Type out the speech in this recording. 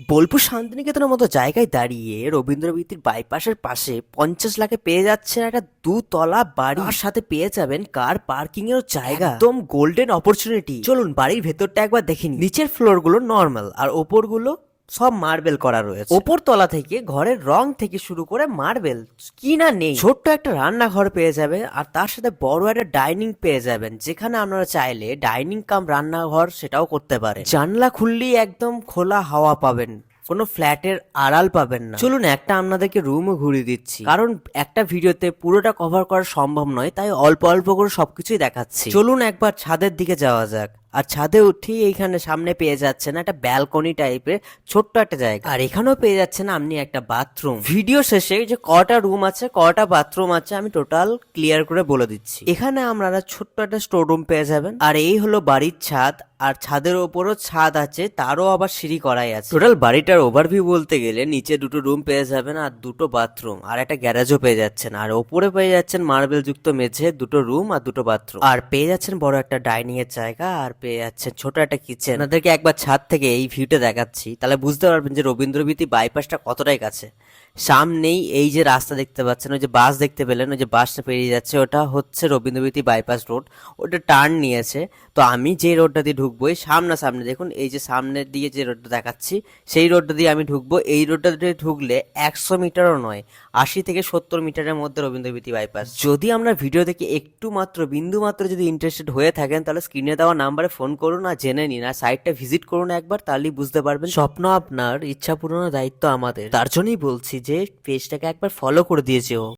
বোলপুর শান্তিনিকেতনের মতো জায়গায় দাঁড়িয়ে রবীন্দ্রবীথির বাইপাসের পাশে 50 লাখে পেয়ে যাচ্ছেন একটা দুতলা বাড়ি, আর সাথে পেয়ে যাবেন কার পার্কিং এর জায়গা। একদম গোল্ডেন অপরচুনিটি। চলুন বাড়ির ভেতরটা একবার দেখে নিন। নিচের ফ্লোর গুলো নর্মাল আর ওপর গুলো সব মার্বেল করা রয়েছে। ওপর তলা থেকে ঘরের রং থেকে শুরু করে মার্বেল কি না নেই। ছোট্ট একটা রান্নাঘর পেয়ে যাবে আর তার সাথে বড় একটা ডাইনিং পেয়ে যাবেন, যেখানে আপনারা চাইলে ডাইনিং কাম রান্নাঘর সেটাও করতে পারেন। জানলা খুললেই একদম খোলা হাওয়া পাবেন, কোনো ফ্ল্যাটের আড়াল পাবেন না। চলুন একটা আপনাদেরকে রুমও ঘুরিয়ে দিচ্ছি, কারণ একটা ভিডিওতে পুরোটা কভার করা সম্ভব নয়, তাই অল্প অল্প করে সবকিছুই দেখাচ্ছি। চলুন একবার ছাদের দিকে যাওয়া যাক। আর ছাদে উঠেই এইখানে সামনে পেয়ে যাচ্ছেন একটা ব্যালকনি টাইপের ছোট্ট একটা জায়গা, আর এখানেও পেয়ে যাচ্ছেন আপনি একটা বাথরুম। ভিডিও শেষে যে কটা রুম আছে কটা বাথরুম আছে আমি টোটাল ক্লিয়ার করে বলে দিচ্ছি। এখানে আপনারা ছোট্ট একটা স্টোর রুম পেয়ে যাবেন, আর এই হলো বাড়ির ছাদ। আর ছাদের ওপরও ছাদ আছে, তারও আবার সিঁড়ি করাই আছে। টোটাল বাড়িটার ওভারভিউ বলতে গেলে নিচে দুটো রুম পেয়ে যাবেন আর দুটো বাথরুম আর একটা গ্যারেজও পেয়ে যাচ্ছেন, আর ওপরে পেয়ে যাচ্ছেন মার্বেল যুক্ত মেঝে, দুটো রুম আর দুটো বাথরুম, আর পেয়ে যাচ্ছেন বড় একটা ডাইনিং এর জায়গা, আর পেয়ে যাচ্ছেন ছোট একটা কিচেন। আপনাদেরকে একবার ছাদ থেকে এই ভিউটা দেখাচ্ছি, তাহলে বুঝতে পারবেন যে রবীন্দ্রবীথি বাইপাসটা কতটাই কাছে। সামনেই এই যে রাস্তা দেখতে পাচ্ছেন, ওই যে বাস দেখতে পেলেন, ওই যে বাসটা পেরিয়ে যাচ্ছে, ওটা হচ্ছে রবীন্দ্রবীথি বাইপাস রোড। ওটা টার্ন নিয়েছে। তো আমি যে রোডটা দিয়ে ঢুকবো, এই সামনে দেখুন, এই যে সামনের দিকে যে রোডটা দেখাচ্ছি সেই রোডটা দিয়ে আমি ঢুকবো। এই রোডটা দিয়ে ঢুকলে 100 মিটারও নয়, 80 থেকে 70 মিটারের মধ্যে রবীন্দ্রবীথি বাইপাস। যদি আমরা ভিডিও দেখে একটু মাত্র বিন্দু মাত্র যদি ইন্টারেস্টেড হয়ে থাকেন, তাহলে স্ক্রিনে দেওয়া নাম্বারে ফোন করুন আর জেনে নিন, আর সাইটটা ভিজিট করুন একবার, তাহলেই বুঝতে পারবেন। স্বপ্ন আপনার, ইচ্ছা পূরণের দায়িত্ব আমাদের। তার জন্যই বলছি যে পেজটাকে একবার ফলো করে দিয়েছে ও।